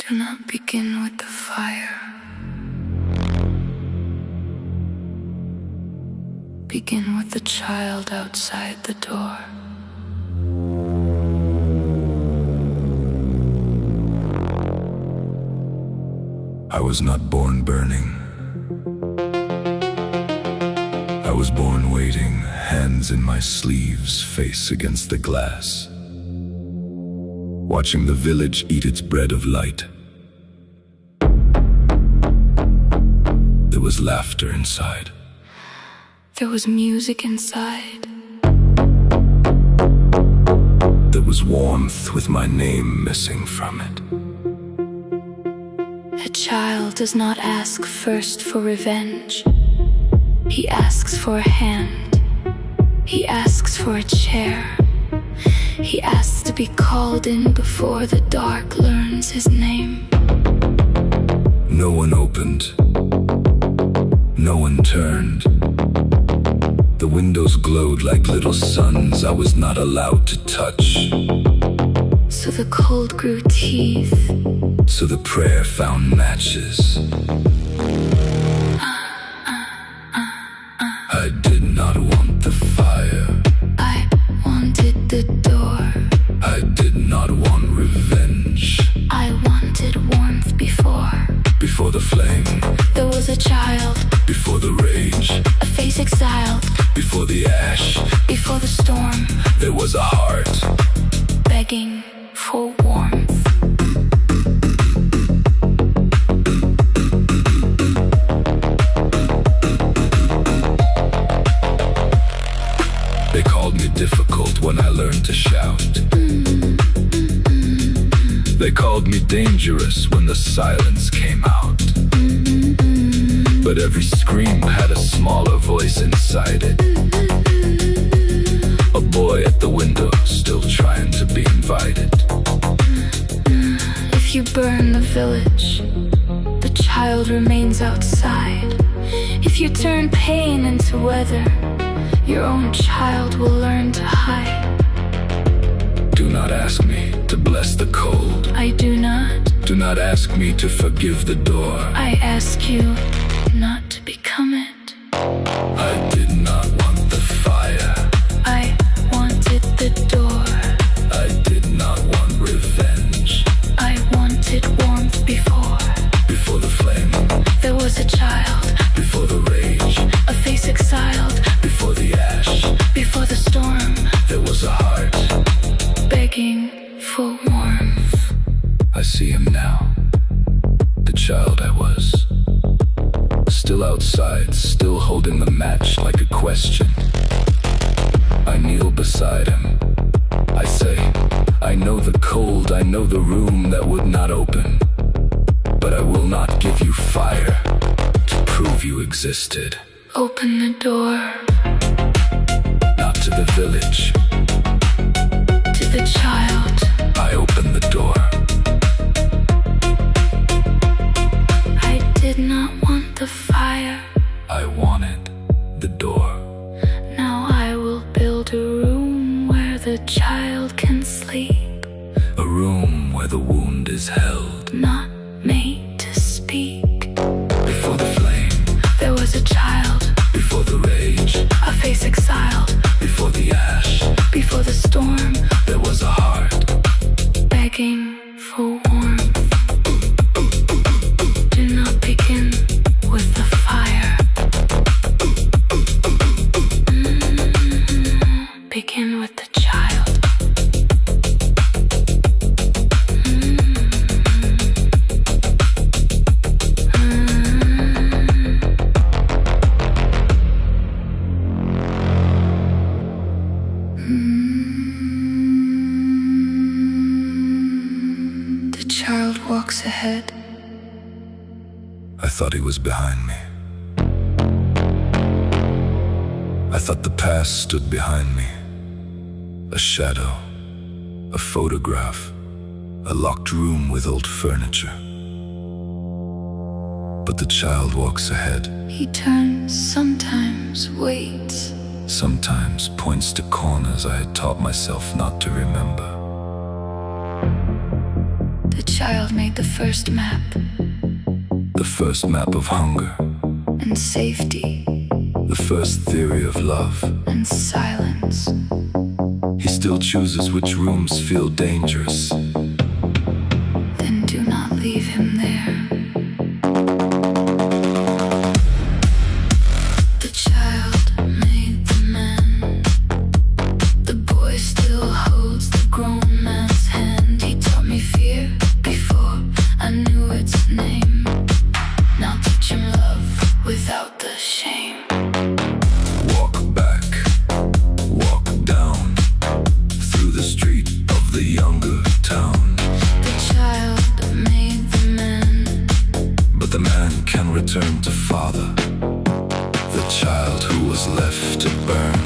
Do not begin with the fire. Begin with the child outside the door. I was not born burning. I was born waiting, hands in my sleeves, face against the glass, watching the village eat its bread of light. There was laughter inside. There was music inside. There was warmth with my name missing from it. A child does not ask first for revenge. He asks for a hand. He asks for a chair. He asks to be called in before the dark learns his name. No one opened. No one turned. The windows glowed like little suns I was not allowed to touch. So the cold grew teeth. So the prayer found matches. I did not want the fire. I wanted the door. I did not want revenge. I wanted warmth Before the flame. There was a child. Before the rage. A face exiled. Before the ash. Before the storm. There was a heart begging for warmth. They called me difficult when I learned to shout. They called me dangerous when the silence came out. But every scream had a smaller voice inside it. A boy at the window, still trying to be invited. If you burn the village, the child remains outside. If you turn pain into weather, your own child will learn to hide. Do not ask me to bless the cold. I do not. Do not ask me to forgive the door. I ask you not to become it. I did not want the fire. I wanted the door. I did not want revenge. I wanted warmth before the flame. There was a child. Before the rage. A face exiled. Before the ash. Before the storm. There was a heart begging for warmth. I see him now. The child I was. Still outside, still holding the match like a question. I kneel beside him. I say, I know the cold, I know the room that would not open. But I will not give you fire to prove you existed. Open the door. Not to the village. To the child. I open the door. I did not want the fire. I wanted the door. Now I will build a room where the child can sleep. A room where the wound is held. Not made to speak. Before the flame. There was a child. Before the rage. A face exiled. Before the ash. Before the storm. There was a heart begging for warmth. Do not begin with the fire. Begin with the child. The child walks ahead. I thought he was behind me. I thought the past stood behind me. A shadow, a photograph, a locked room with old furniture. But the child walks ahead. He turns, sometimes waits. Sometimes points to corners I had taught myself not to remember. The child child made the first map. The first map of hunger. And safety. The first theory of love. And silence. He still chooses which rooms feel dangerous. Then do not leave him there. The child made the man. The boy still holds the grown man's hand. He taught me fear before I knew its name. Now teach him love without the shame. Walk back, walk down through the street of the younger town. The child made the man. But the man can return to father. The child who was left to burn.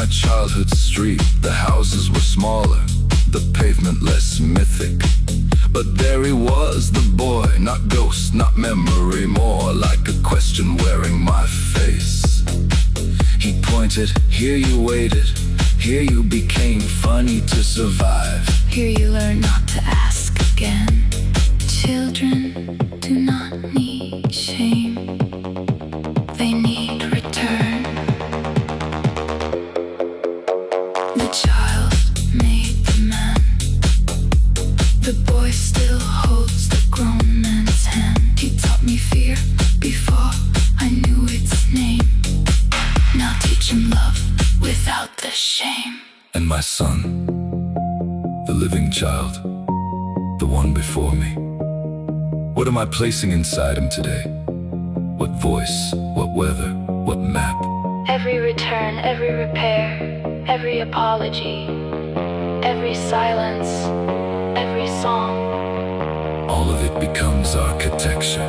My childhood street, the houses were smaller, the pavement less mythic. But there he was, the boy, not ghost, not memory, more like a question wearing my face. He pointed, here you waited, here you became funny to survive. Here you learn not to ask again. Children do not need shame, they need return. The child made the man. The boy still holds the grown man's hand. He taught me fear before I knew its name. Now teach him love without the shame. And my son, the living child, the one before me. What am I placing inside him today? What voice, what weather, what map? Every return, every repair, every apology, every silence, every song. All of it becomes architecture.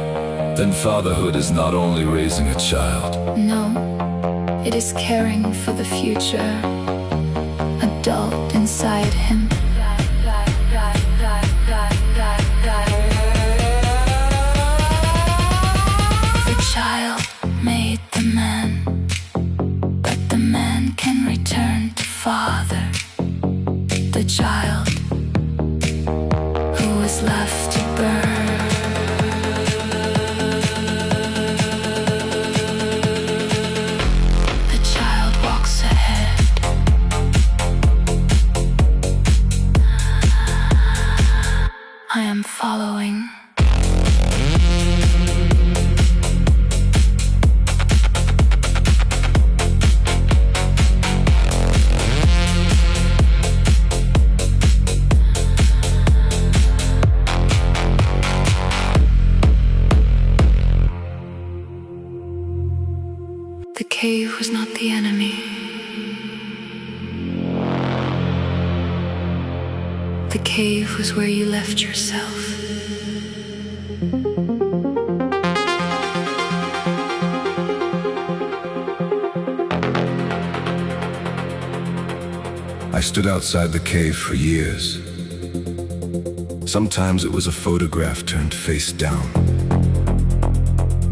Then fatherhood is not only raising a child. No, it is caring for the future adult inside him. The child made the man. Can return to father. The child who was left to burn. The child walks ahead. I am following. The cave was not the enemy. The cave was where you left yourself. I stood outside the cave for years. Sometimes it was a photograph turned face down.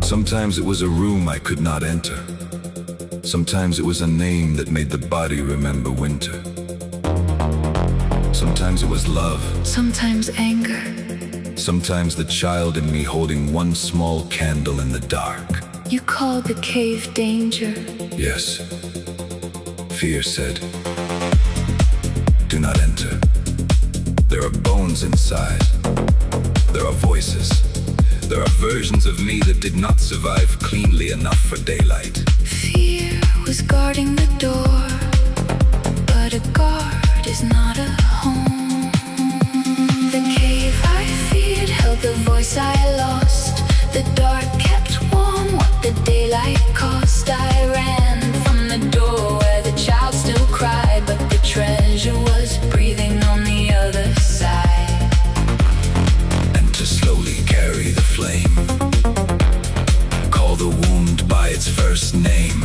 Sometimes it was a room I could not enter. Sometimes it was a name that made the body remember winter. Sometimes it was love. Sometimes anger. Sometimes the child in me holding one small candle in the dark. You called the cave danger. Yes. Fear said, do not enter. There are bones inside. There are voices. There are versions of me that did not survive cleanly enough for daylight. Fear was guarding the door, but a guard is not a home. The cave I feared held the voice I lost. The dark kept warm what the daylight cost. I ran from the door where the child still cried, but the treasure was breathing on the other side. And to slowly carry the flame, call the wound by its first name.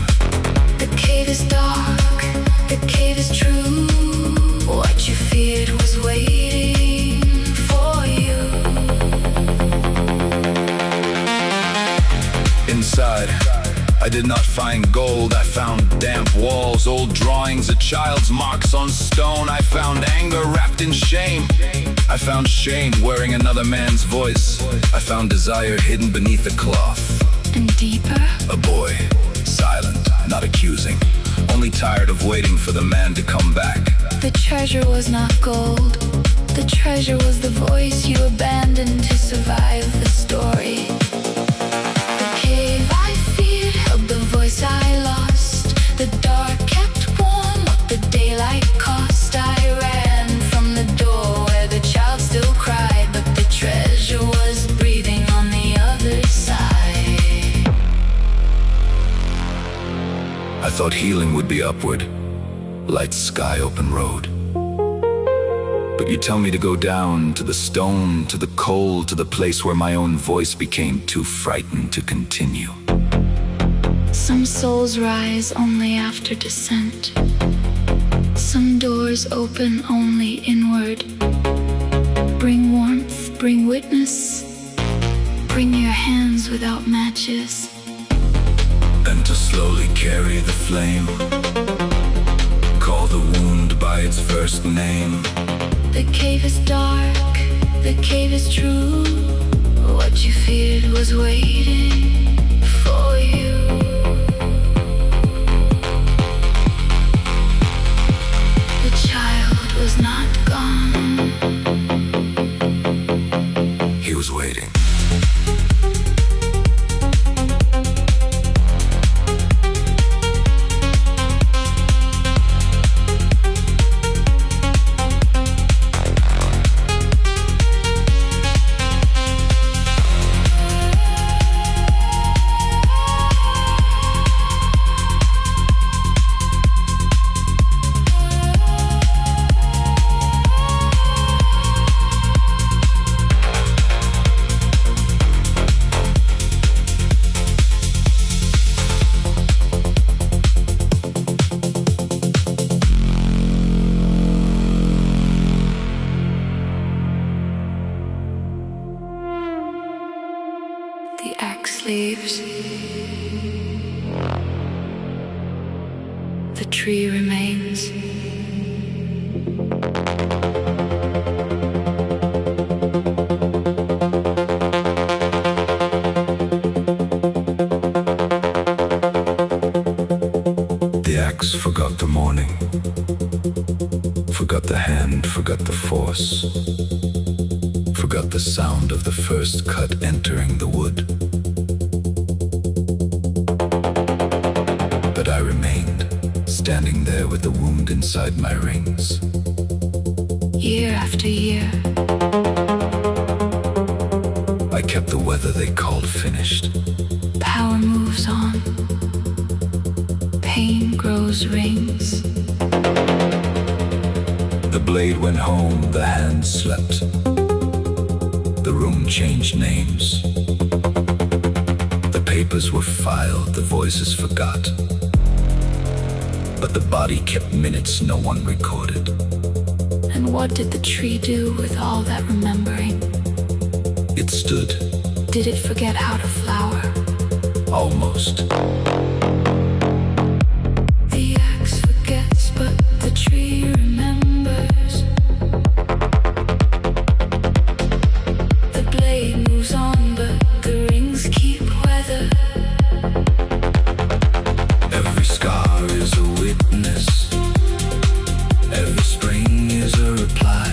The cave is dark, the cave is true. What you feared was waiting for you. I did not find gold, I found damp walls, old drawings, a child's marks on stone. I found anger wrapped in shame. I found shame wearing another man's voice. I found desire hidden beneath a cloth. And deeper? A boy, silent, not accusing, only tired of waiting for the man to come back. The treasure was not gold. The treasure was the voice you abandoned to survive the story. The cave I feared held the voice I lost. The dark kept warm what the daylight cost. I ran from the door where the child still cried, but the treasure was breathing on the other side. I thought healing would be upward, light sky, open road. But you tell me to go down to the stone, to the cold, to the place where my own voice became too frightened to continue. Some souls rise only after descent. Some doors open only inward. Bring warmth, bring witness. Bring your hands without matches. Then to slowly carry the flame. Call the wound by its first name. The cave is dark, the cave is true. What you feared was waiting for you. The child was not gone. He was waiting. The axe leaves. The tree remains. The axe forgot the morning, forgot the hand, forgot the force, forgot the sound of the first cut entering the wood. But I remained, standing there with the wound inside my rings. Year after year, I kept the weather they called finished. power moves on. Pain grows rings. The blade went home, the hand slept. The room changed names. The papers were filed, the voices forgot. But the body kept minutes no one recorded. And what did the tree do with all that remembering? It stood. Did it forget how to flower? Almost. The axe forgets, but the tree remembers. The blade moves on, but the rings keep weather. Every scar is a witness. Every spring is a reply.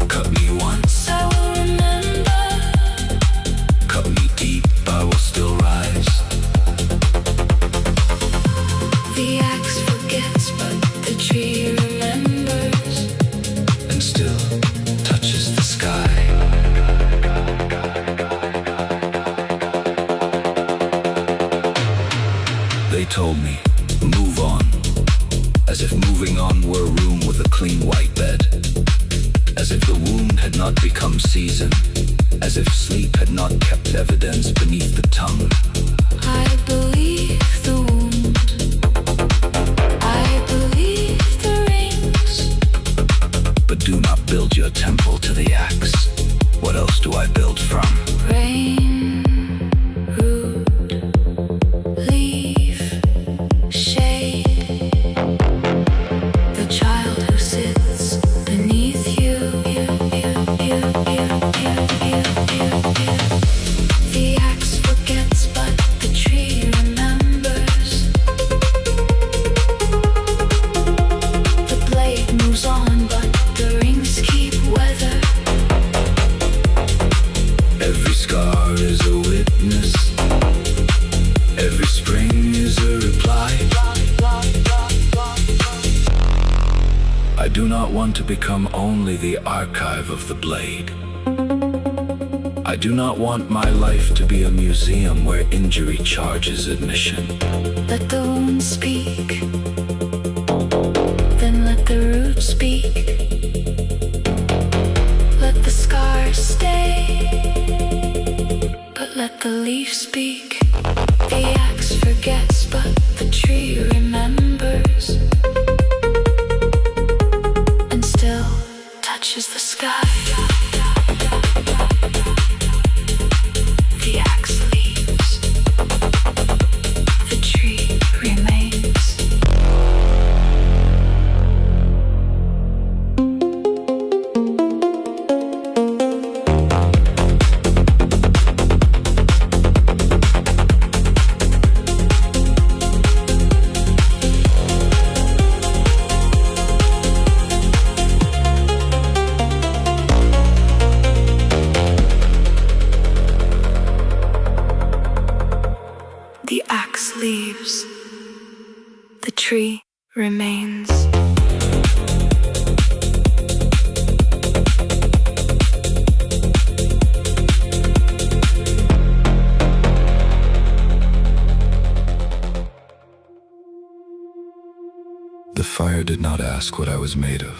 Cut me once, I will remember. cut me deep, I will still rise. The axe forgets, but the tree remembers. And still touches the sky. They told me, move on, as if moving on were a room with a clean white bed, as if the wound had not become season, as if sleep had not kept evidence beneath the tongue. I believe the wound. I believe the rings. But do not build your temple to the axe. What else do I build from? Rain, root, star is a witness. Every spring is a reply. I do not want to become only the archive of the blade. I do not want my life to be a museum where injury charges admission. Let the wound speak, then let the root speak. Let the scar stay, but let the leaf speak. The axe forgets, but the tree remembers, and still touches the sky. The axe leaves, the tree remains. The axe leaves, the tree remains. The fire did not ask what I was made of.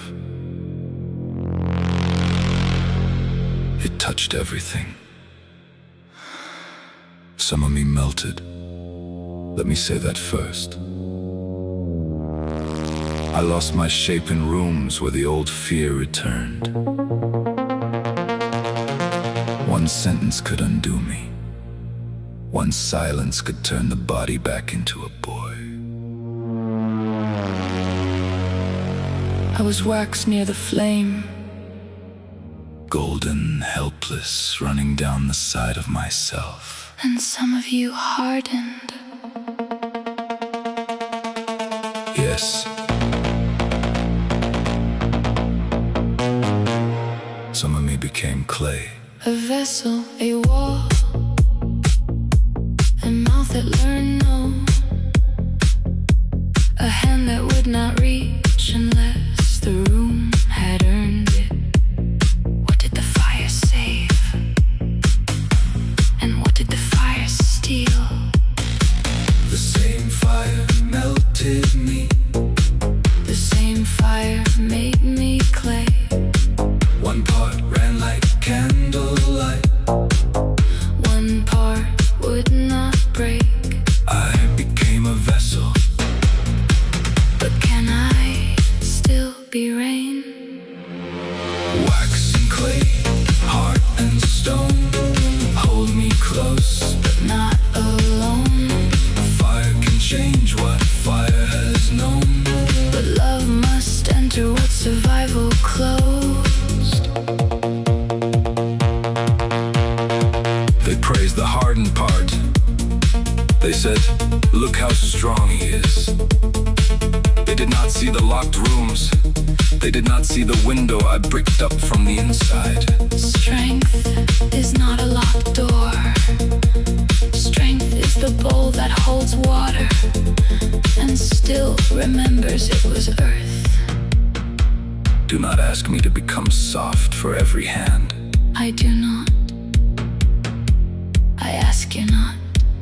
It touched everything. Some of me melted. Let me say that first. I lost my shape in rooms where the old fear returned. One sentence could undo me. One silence could turn the body back into a boy. I was wax near the flame, Golden, helpless, running down the side of myself. and some of you hardened. Yes. Some of me became clay. A vessel, a wall, a mouth that learned no, a hand that would not reach unless the room had earned it. What did the fire save? And what did the fire steal? The same fire melted me. The same fire made me clay. One part ran like candlelight. One part would not break. I became a vessel. But can I still be rain? Wax and clay, heart and stone. Hold me close. But not alone. Fire can change what fire has known. But love must enter what survival closed. They praised the hardened part. They said, look how strong he is. They did not see the locked rooms. They did not see the window I bricked up from the inside. Strength is not a locked door. Strength is the bowl that holds water and still remembers it was earth. Do not ask me to become soft for every hand. I do not. I ask you not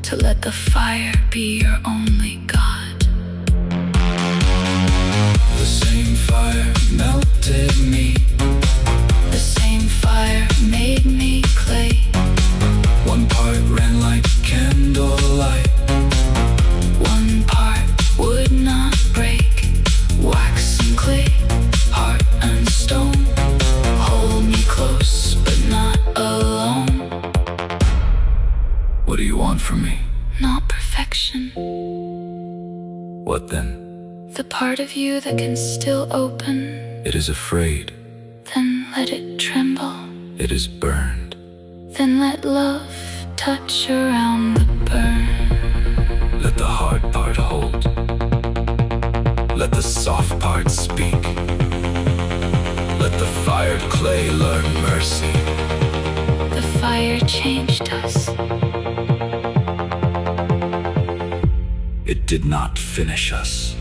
to let the fire be your only God. The same fire melted me. The same fire made me clay. One part ran like candlelight. One part would not break. Wax and clay, heart and stone. Hold me close, but not alone. What do you want from me? Not perfection. What then? The part of you that can still open. It is afraid. Then let it tremble. It is burned. Then let love touch around the burn. Let the hard part hold. Let the soft part speak. Let the fired clay learn mercy. The fire fire changed us. It did not finish us.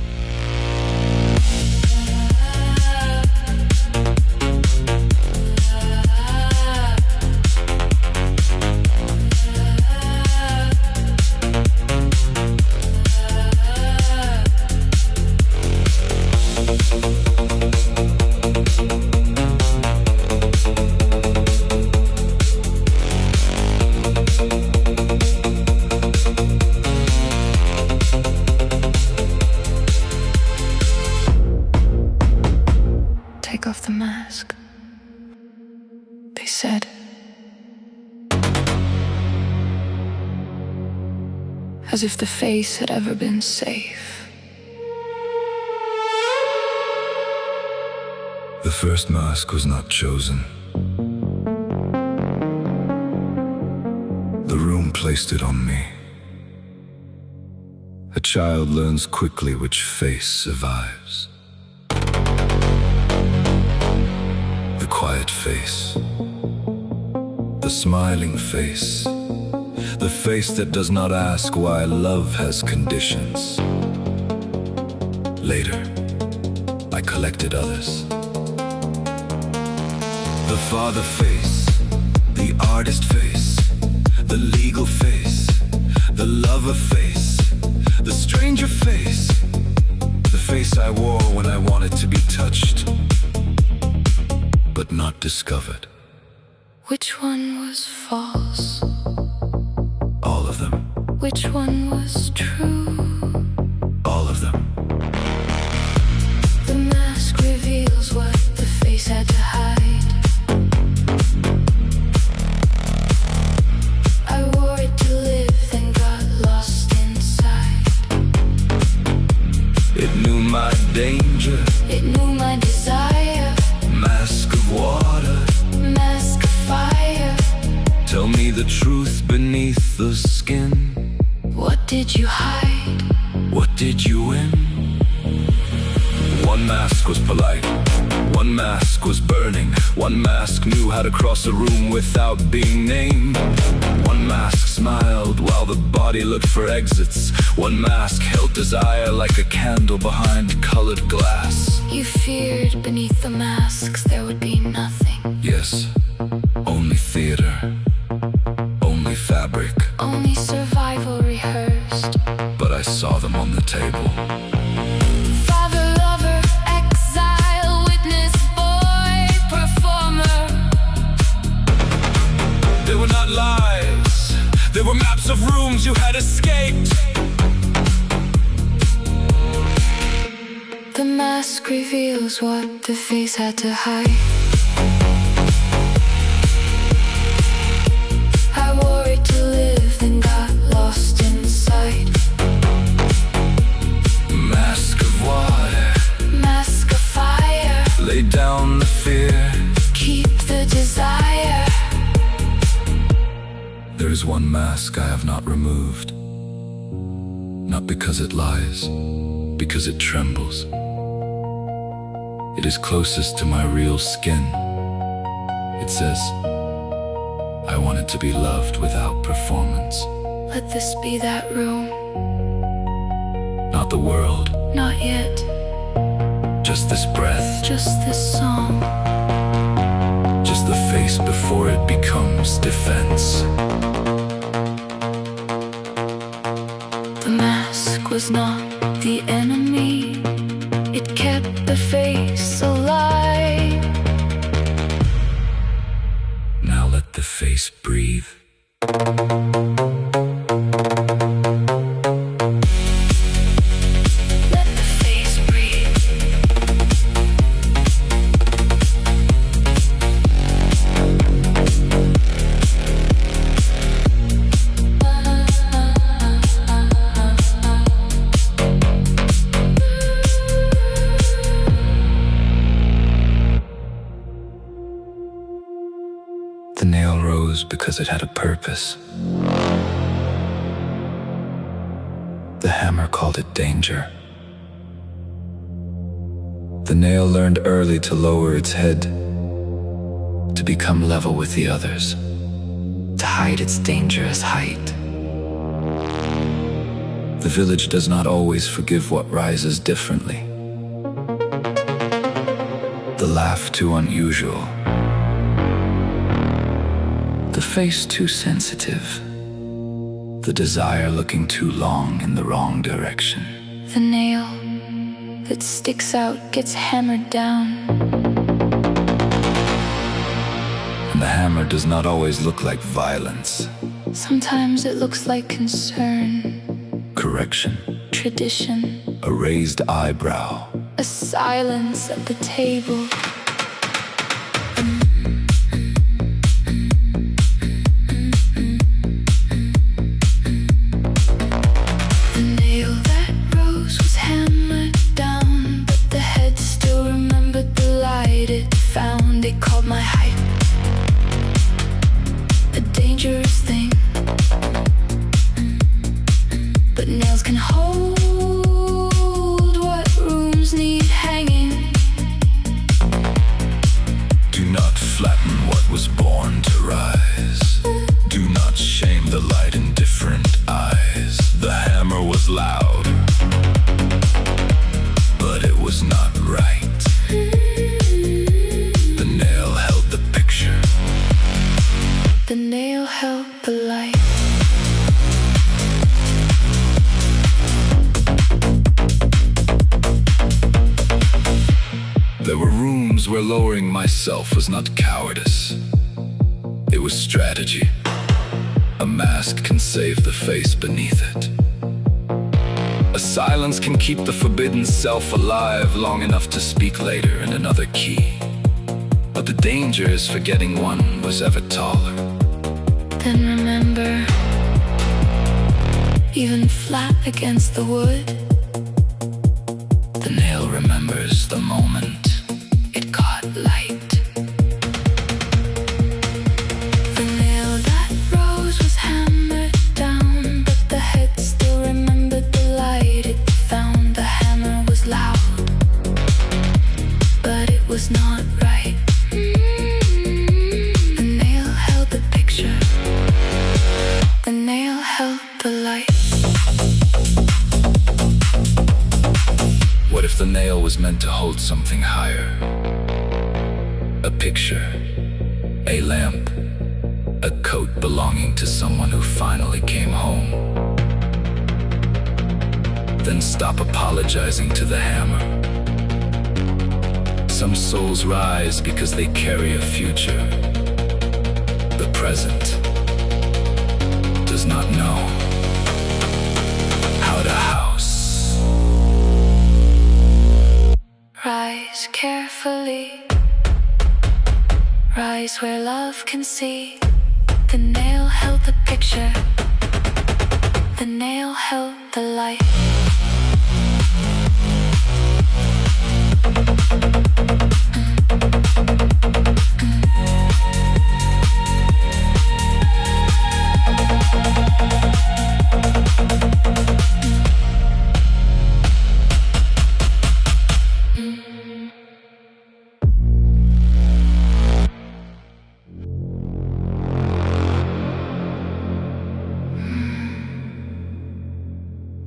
Take off the mask, they said. As if the face had ever been safe. The first mask was not chosen. The room placed it on me. A child learns quickly which face survives. The quiet face, the smiling face, the face that does not ask why love has conditions. Later, I collected others. The father face, the artist face, the legal face, the lover face, the stranger face, the face I wore when I wanted to be touched, but not discovered. Which one was false? All of them. Which one was true? All of them. The mask reveals what the face had to hide. I wore it to live, then got lost inside. It knew my danger. It knew my desire. Mask of water. Mask of fire. Tell me the truth beneath the skin. What did you hide? What did you win? One mask was polite. One mask was burning. One mask knew how to cross a room without being named. One mask smiled while the body looked for exits. One mask held desire like a candle behind colored glass. You feared beneath the masks there would be nothing. Yes, only theater, only fabric. Only survival rehearsed. But I saw them on the table. Father, lover, exile, witness, boy, performer. They were not lies. They were maps of rooms you had escaped. The mask reveals what the face had to hide. I wore it to live, then got lost inside. Mask of water. Mask of fire. Lay down the fear. Keep the desire. There is one mask I have not removed. Not because it lies, because it trembles. It is closest to my real skin. It says, I wanted to be loved without performance. Let this be that room. Not the world, Not yet. just this breath, Just this song. just the face before it becomes defense. The mask was not the enemy. It kept the face alive. Now let the face breathe. Let the face breathe. The nail rose because it had a purpose. The hammer called it danger. The nail learned early to lower its head, to become level with the others. to hide its dangerous height. The village does not always forgive what rises differently. The laugh too unusual. The face too sensitive. The desire looking too long in the wrong direction. The nail that sticks out gets hammered down. And the hammer does not always look like violence. Sometimes it looks like concern, Correction. tradition, A raised eyebrow. a silence at the table. The nail that rose was hammered down, but the head still remembered the light it found. It called my height a dangerous thing, but nails can hold what rooms need hanging. Do not flatten what was born to rise. Do not shame the light in different eyes. The hammer was loud, but it was not right. The nail held the picture. The nail held the light. There were rooms where lowering myself was not cowardice. It was strategy. A mask can save the face beneath it. A silence can keep the forbidden self alive long enough to speak later in another key. But the danger is forgetting one was ever taller. Then remember, even flat against the wood, The nail remembers the moment it caught light. The nail that rose was hammered down, but the head still remembered the light it found. The hammer was loud, but it was not right. The nail held the picture. The nail held the light. What if the nail was meant to hold something higher? A picture, a lamp, a coat belonging to someone who finally came home. Then stop apologizing to the hammer. Some souls rise because they carry a future. The present does not know how to house. Rise carefully. Rise where love can see. The nail held the picture. The nail held the light.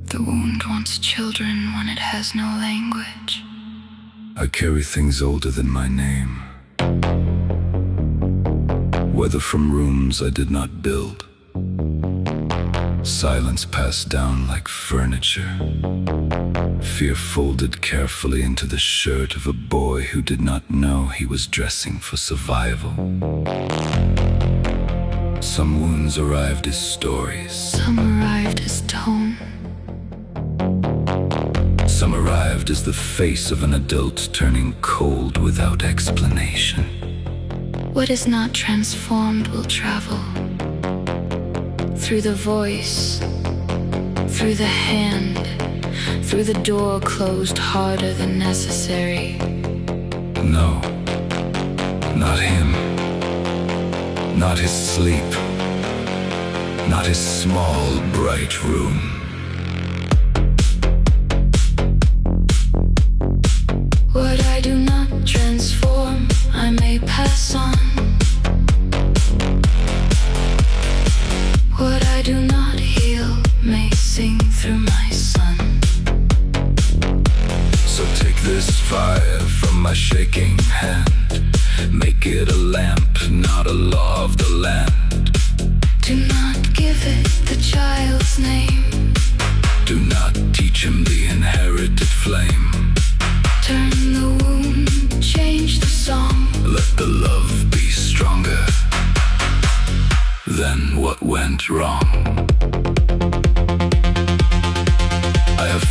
The wound wants children when it has no language. I carry things older than my name. Whether from rooms I did not build. Silence passed down like furniture. Fear folded carefully into the shirt of a boy who did not know he was dressing for survival. Some wounds arrived as stories. Some arrived as tone. Some arrived as the face of an adult turning cold without explanation. What is not transformed will travel. Through the voice, through the hand, through the door closed harder than necessary. No, not him. Not his sleep. Not his small, bright room. What I do not transform, I may pass on.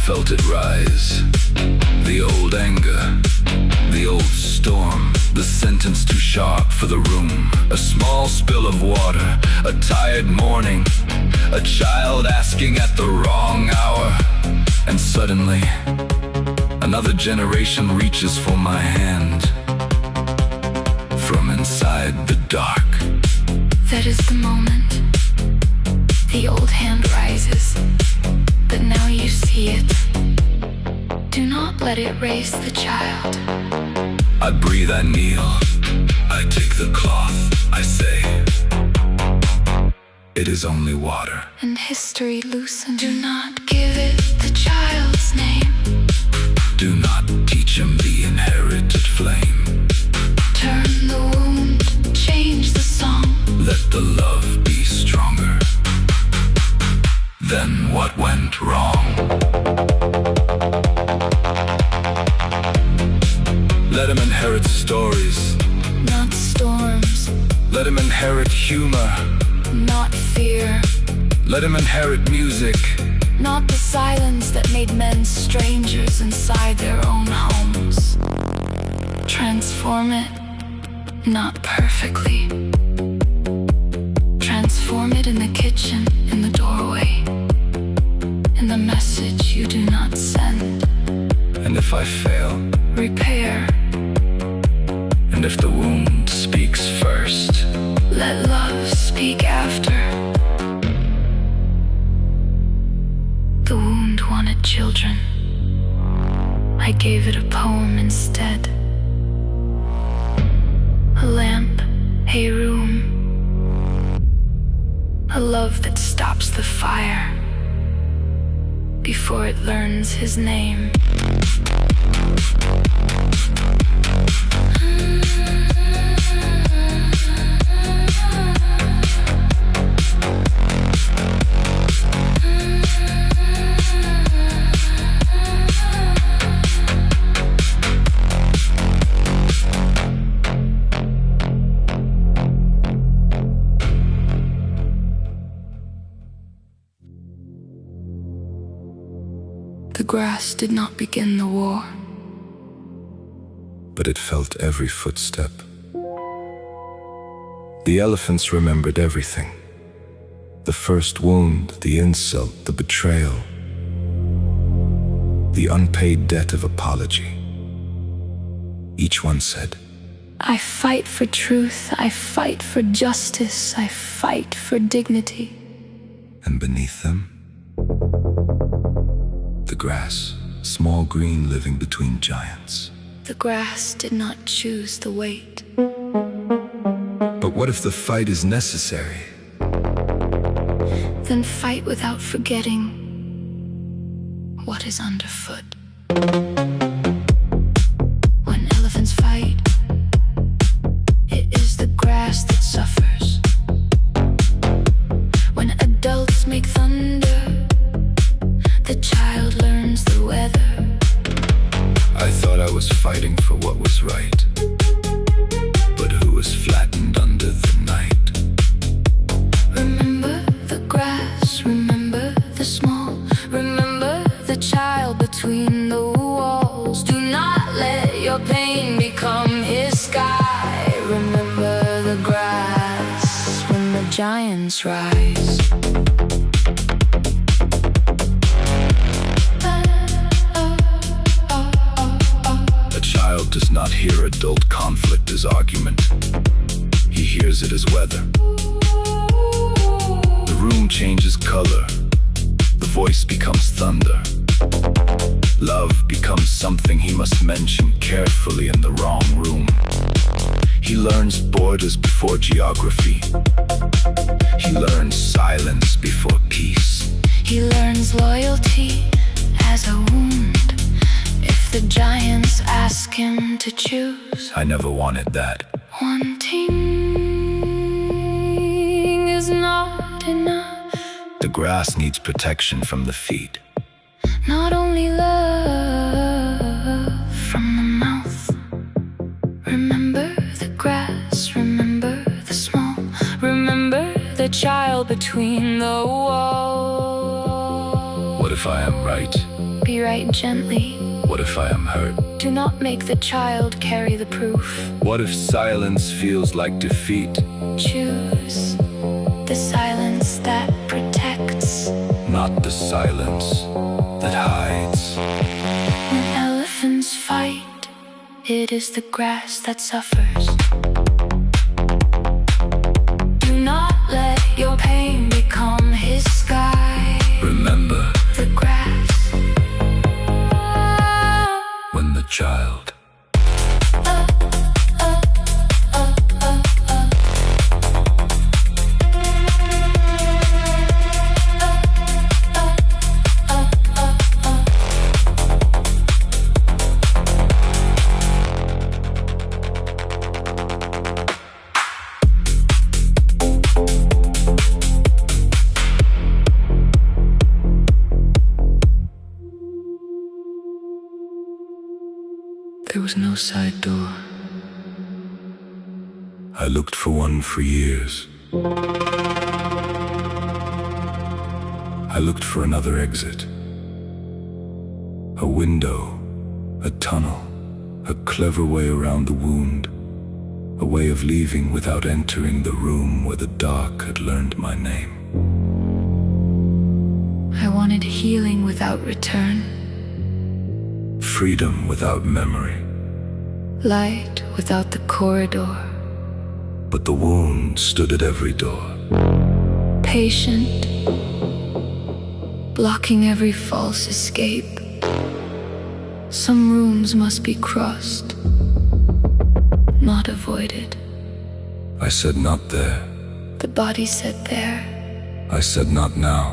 felt it rise. The old anger, the old storm, the sentence too sharp for the room. A small spill of water, a tired morning, a child asking at the wrong hour. And suddenly, another generation reaches for my hand from inside the dark. That is the moment. The old hand rises, but now you see it. Do not let it raise the child. I breathe, I kneel, I take the cloth, I say, it is only water. And history loosens. Do not give it the child's name. Do not teach him the inherited flame. Turn the wound, change the song. Let the love be stronger. Then what went wrong? Let him inherit stories, not storms. let him inherit humor, not fear. let him inherit music, not the silence that made men strangers inside their own homes. Transform it, not perfectly. Transform it in the kitchen, in the doorway, in the message you do not send. and if I fail, Repair. and if the wound speaks first, Let love speak after. The wound wanted children. I gave it a poem instead. A lamp, a room, a love that stops the fire before it learns his name. The grass did not begin the war. but it felt every footstep. The elephants remembered everything. The first wound, the insult, the betrayal, the unpaid debt of apology. Each one said, I fight for truth, I fight for justice, I fight for dignity. and beneath them, the grass, small green living between giants. The grass did not choose the weight. But what if the fight is necessary? Then fight without forgetting what is underfoot. When elephants fight, it is the grass that suffers. When adults make thunder, the child learns the weather. I thought I was fighting for what was right, but who was flattened under the night? Remember the grass, remember the small, remember the child between the walls. Do not let your pain become his sky. Remember the grass when the giants rise. A child does not hear adult conflict as argument. He hears it as weather. The room changes color. The voice becomes thunder. Love becomes something he must mention carefully in the wrong room. He learns borders before geography. He learns silence before peace. He learns loyalty as a wound. If the giants ask him to choose, I never wanted that. wanting is not enough. The grass needs protection from the feet. Not only love from the mouth. Remember the grass, remember the small, remember the child between the walls. What if I am right? Be copyright gently. What if I am hurt? Do not make the child carry the proof. What if silence feels like defeat? Choose the silence that protects, Not the silence that hides. when elephants fight. It is the grass that suffers. Do not let your pain become his sky. Remember The grass. when the child There was no side door. I looked for one for years. I looked for another exit. A window, a tunnel, a clever way around the wound. A way of leaving without entering the room where the dark had learned my name. I wanted healing without return, Freedom without memory. light without the corridor, But the wound stood at every door. patient, blocking every false escape. Some rooms must be crossed, not avoided. I said not there. The body said there. I said not now.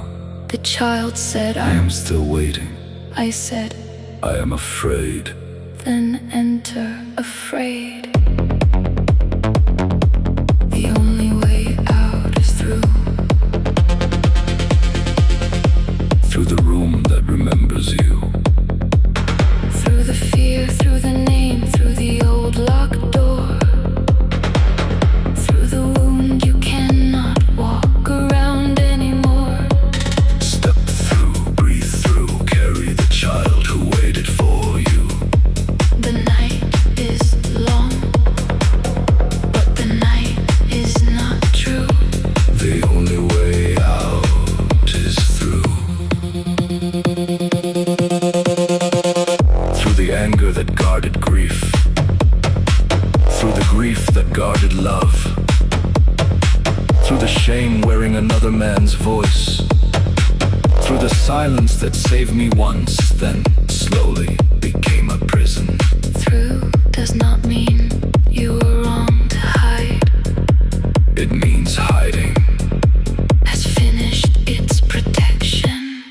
The child said I am still waiting. I said, I am afraid. then enter afraid. The only way out is through. Through the room that remembers you. Through the fear, through the name, through the old locked door. Through the wound you cannot walk around anymore. Step through, breathe through, carry the child who waited for you. The night is long, but the night is not true. The only way out is through. Through the anger that guarded grief. Through the grief that guarded love. Through the shame wearing another man's voice. Through the silence that saved me once, then slowly became a prison. Through does not mean you were wrong to hide. It means hiding. Has finished its protection.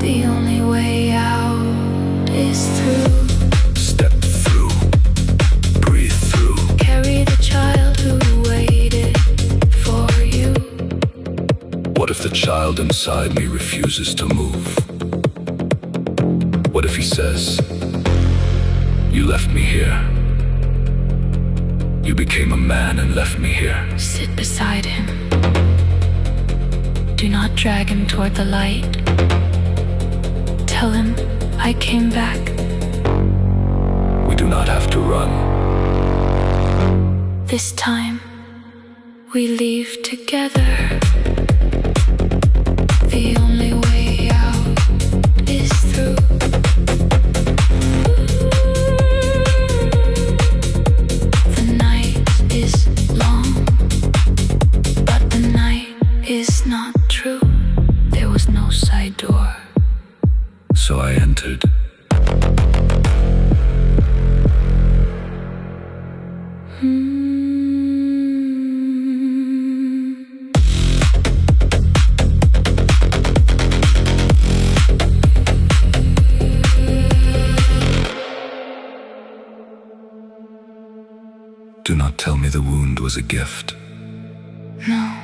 The only way out is through. Step through, breathe through. Carry the child who waited for you. What if the child inside me refuses to move? What if he says, you left me here. You became a man and left me here. Sit beside him. Do not drag him toward the light. Tell him I came back. We do not have to run. This time we leave together. The only way out is through. The night is long, but the night is not true. There was no side door. So I entered. Do not tell me the wound was a gift, No,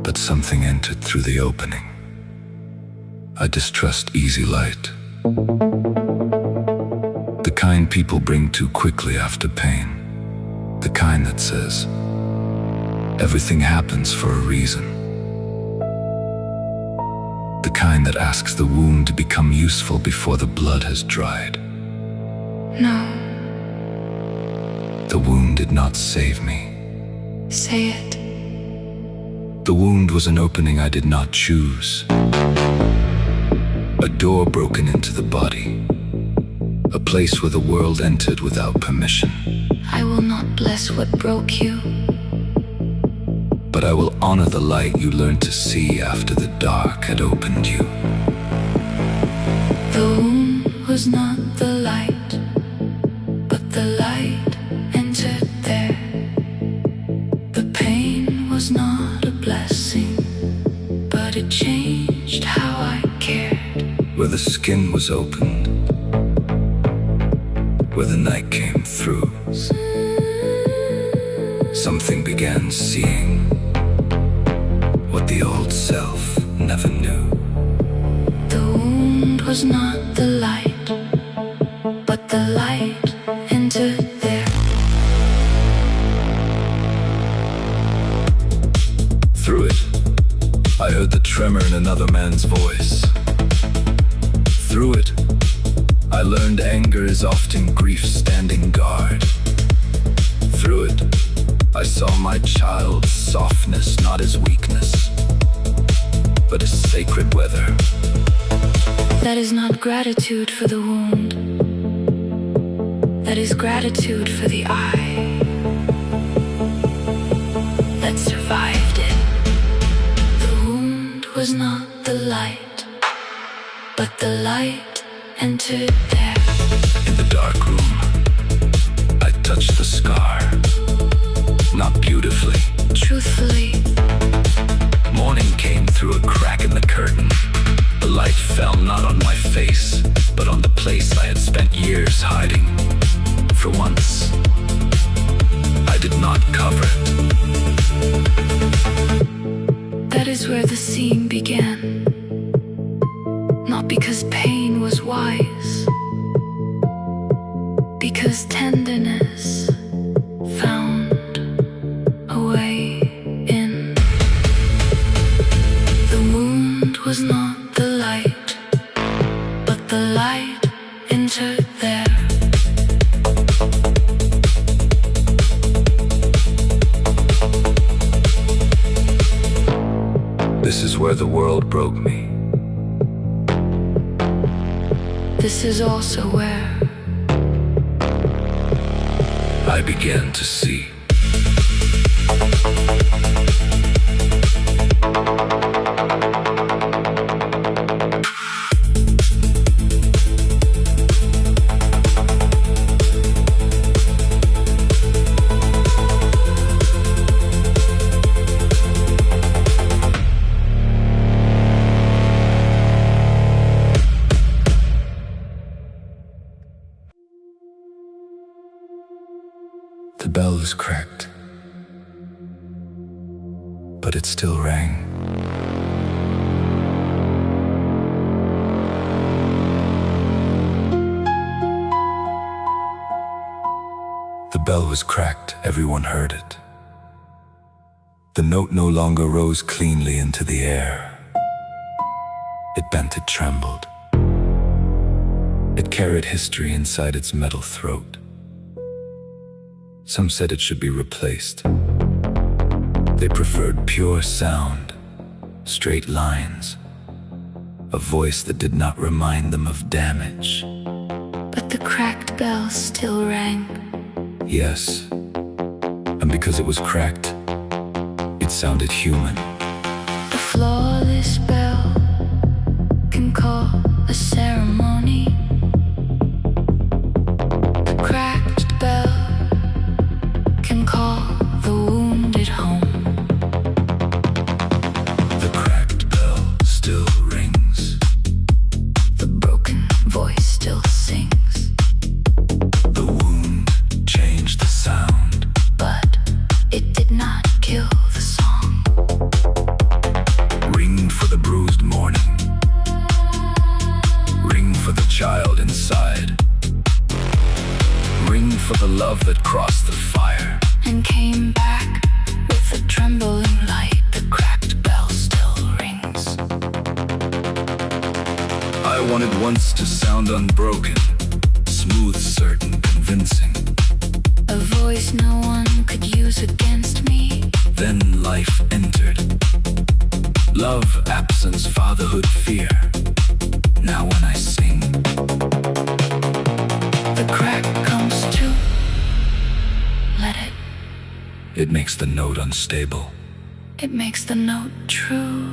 but something entered through the opening. I distrust easy light. The kind people bring too quickly after pain. The kind that says, everything happens for a reason. The The kind that asks the wound to become useful before the blood has dried. No. The wound did not save me. Say it. The wound was an opening I did not choose. A door broken into the body. A place where the world entered without permission. I will not bless what broke you. But I will honor the light you learned to see after the dark had opened you. The wound was not the light, but the light entered there. The pain was not a blessing, but it changed how I cared. Where the skin was opened, where the night came through, something began seeing what the old self never knew. The wound was not the light, but the light entered there. Through it, I heard the tremor in another man's voice. Through it, I learned anger is often grief standing guard. Through it, I saw my child's softness not as weakness, but as sacred weather. That is not gratitude for the wound. That is gratitude for the eye that survived it. The wound was not the light, but the light entered there. In the dark room, I touched the scar. Not beautifully, truthfully. Morning came through a crack in the curtain. The light fell not on my face, but on the place I had spent years hiding. For once, I did not cover it. That is where the seeing began. Not because pain was wise, because tenderness found a way in. The wound was not the light, but the light entered there. This is where the world broke me. This is also where I began to see. The bell was cracked, but it still rang. The bell was cracked, everyone heard it. The note no longer rose cleanly into the air. It bent, it trembled. It carried history inside its metal throat. Some said it should be replaced. They preferred pure sound, straight lines, a voice that did not remind them of damage. but the cracked bell still rang. Yes, and because it was cracked, it sounded human. The flawless bell can call a ceremony. The cracked bell can call the wounded home. The cracked bell still rings. The broken voice still sings. The wound changed the sound, But it did not kill the song. ring for the bruised morning, ring for wanted once to sound unbroken, smooth, certain, convincing. A voice no one could use against me. Then life entered. Love, absence, fatherhood, fear. Now when I sing, The crack comes to. Let it. it makes the note unstable. It makes the note true.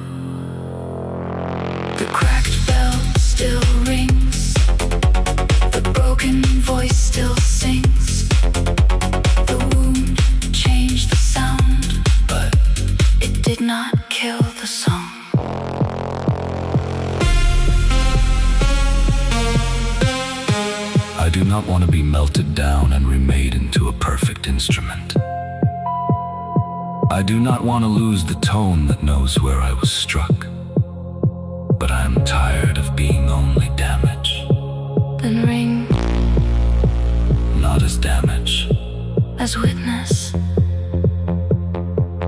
The cracked bell still rings. The broken voice still sings. The wound changed the sound, but it did not kill the song. I do not want to be melted down and remade into a perfect instrument. I do not want to lose the tone that knows where I was struck. But I am tired of being only damage. Then ring Not as damage. as witness,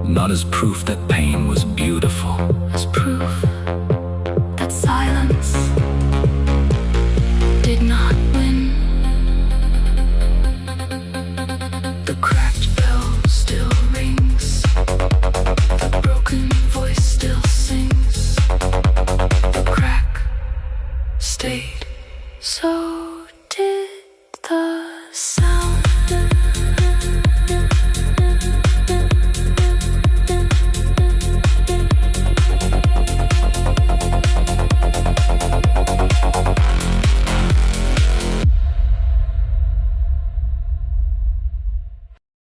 Not as proof that pain was beautiful. as proof